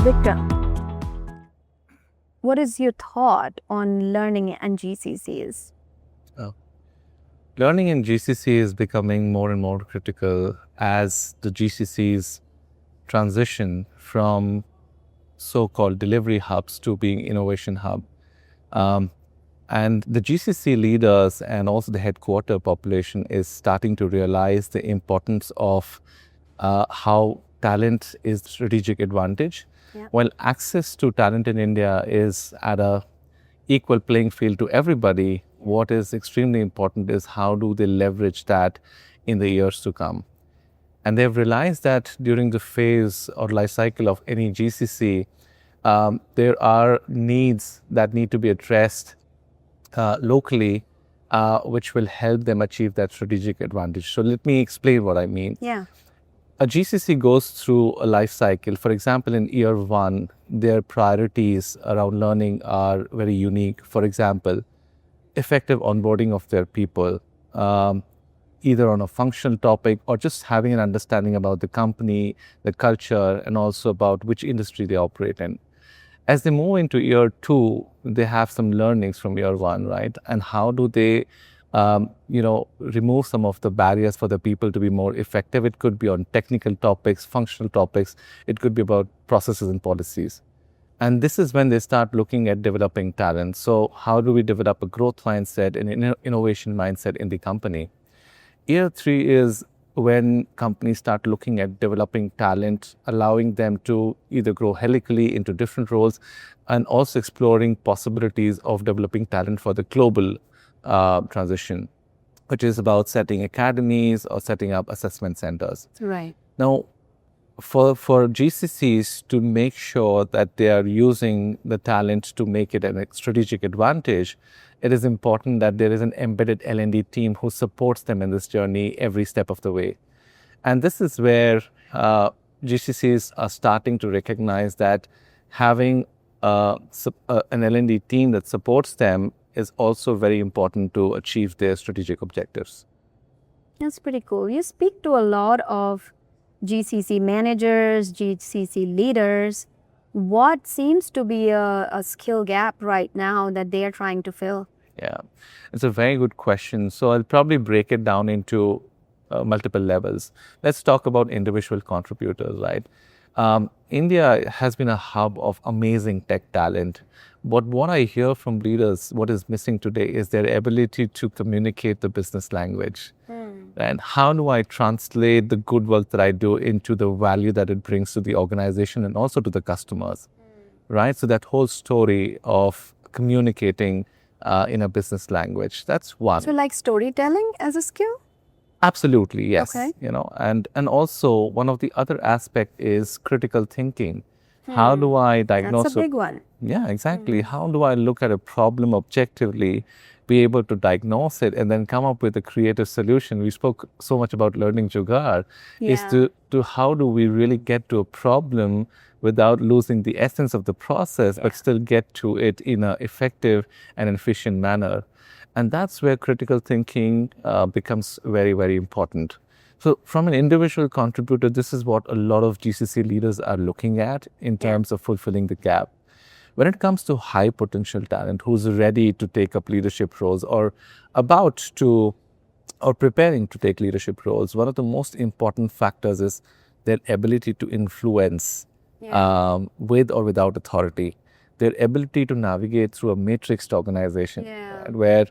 Vikram, what is your thought on learning and GCCs? Oh. Learning in GCC is becoming more and more critical as the GCCs transition from so-called delivery hubs to being innovation hub. And the GCC leaders and also the headquarter population is starting to realize the importance of how talent is strategic advantage. Yeah. While access to talent in India is at a equal playing field to everybody, what is extremely important is how do they leverage that in the years to come. And they've realized that during the phase or life cycle of any GCC, there are needs that need to be addressed locally, which will help them achieve that strategic advantage. So let me explain what I mean. Yeah. A GCC goes through a life cycle. For example, in year one, their priorities around learning are very unique. For example, effective onboarding of their people, either on a functional topic or just having an understanding about the company, the culture, and also about which industry they operate in. As they move into year two, they have some learnings from year one, right? And how do they, remove some of the barriers for the people to be more effective? It could be on technical topics, functional topics. It could be about processes and policies. And this is when they start looking at developing talent. So how do we develop a growth mindset and an innovation mindset in the company? Year three is when companies start looking at developing talent, allowing them to either grow helically into different roles and also exploring possibilities of developing talent for the global transition, which is about setting academies or setting up assessment centers. Right. Now, for GCCs to make sure that they are using the talent to make it a strategic advantage, it is important that there is an embedded L&D team who supports them in this journey every step of the way. And this is where GCCs are starting to recognize that having an L&D team that supports them is also very important to achieve their strategic objectives. That's pretty cool. You speak to a lot of GCC managers, GCC leaders. What seems to be a skill gap right now that they are trying to fill? Yeah, it's a very good question. So I'll probably break it down into multiple levels. Let's talk about individual contributors, right? India has been a hub of amazing tech talent. But what I hear from leaders, what is missing today is their ability to communicate the business language. And how do I translate the good work that I do into the value that it brings to the organization and also to the customers, right? So that whole story of communicating in a business language, that's one. So like storytelling as a skill? Absolutely, yes. Okay. And also one of the other aspect is critical thinking. How do I diagnose? That's a big one. Yeah, exactly. How do I look at a problem objectively, be able to diagnose it, and then come up with a creative solution? We spoke so much about learning Jugaad. Is to how do we really get to a problem without losing the essence of the process, but still get to it in an effective and efficient manner. And that's where critical thinking becomes very, very important. So from an individual contributor, this is what a lot of GCC leaders are looking at in terms of fulfilling the gap. When it comes to high potential talent who's ready to take up leadership roles or about to or preparing to take leadership roles, one of the most important factors is their ability to influence with or without authority, their ability to navigate through a matrixed organization where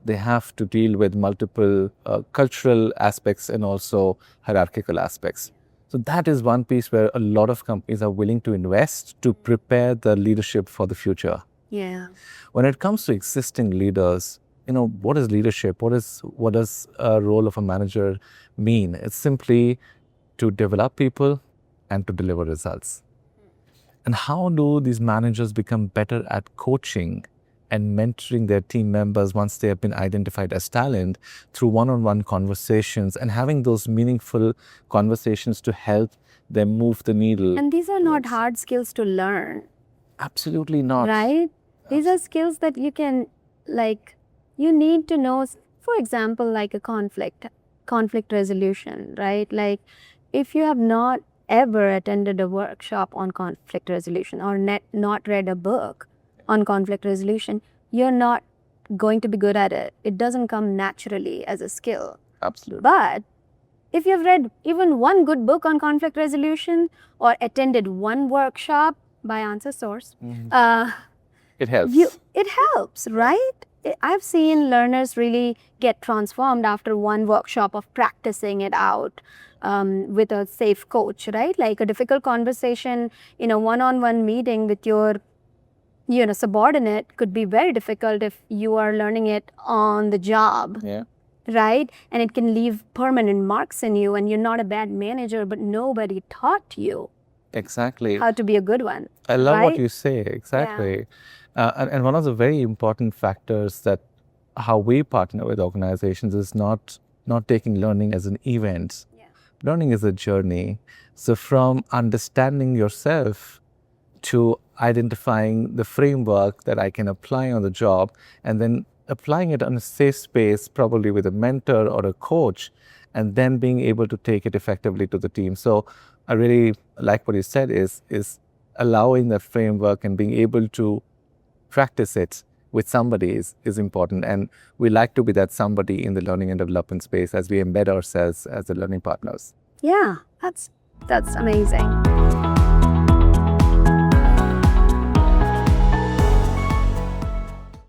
they have to deal with multiple cultural aspects and also hierarchical aspects. So that is one piece where a lot of companies are willing to invest to prepare the leadership for the future. Yeah. When it comes to existing leaders, what is leadership? What does a role of a manager mean? It's simply to develop people and to deliver results. And how do these managers become better at coaching and mentoring their team members once they have been identified as talent through one-on-one conversations and having those meaningful conversations to help them move the needle? And these are not hard skills to learn. Absolutely not. Right? These are skills that you can, you need to know, for example, like a conflict resolution, right? Like if you have not ever attended a workshop on conflict resolution or not read a book on conflict resolution, you're not going to be good at it. It doesn't come naturally as a skill. Absolutely. But if you've read even one good book on conflict resolution or attended one workshop by ansrsource, it helps. It helps, right? I've seen learners really get transformed after one workshop of practicing it out with a safe coach, right? Like a difficult conversation in a one-on-one meeting with your subordinate could be very difficult if you are learning it on the job. Yeah. Right? And it can leave permanent marks in you, and you're not a bad manager, but nobody taught you Exactly. how to be a good one. I love right? what you say. Exactly. And one of the very important factors that how we partner with organizations is not taking learning as an event. Yeah. Learning is a journey. So from understanding yourself to identifying the framework that I can apply on the job, and then applying it on a safe space, probably with a mentor or a coach, and then being able to take it effectively to the team. So I really like what you said is allowing that framework and being able to practice it with somebody is important. And we like to be that somebody in the learning and development space as we embed ourselves as the learning partners. Yeah, that's amazing.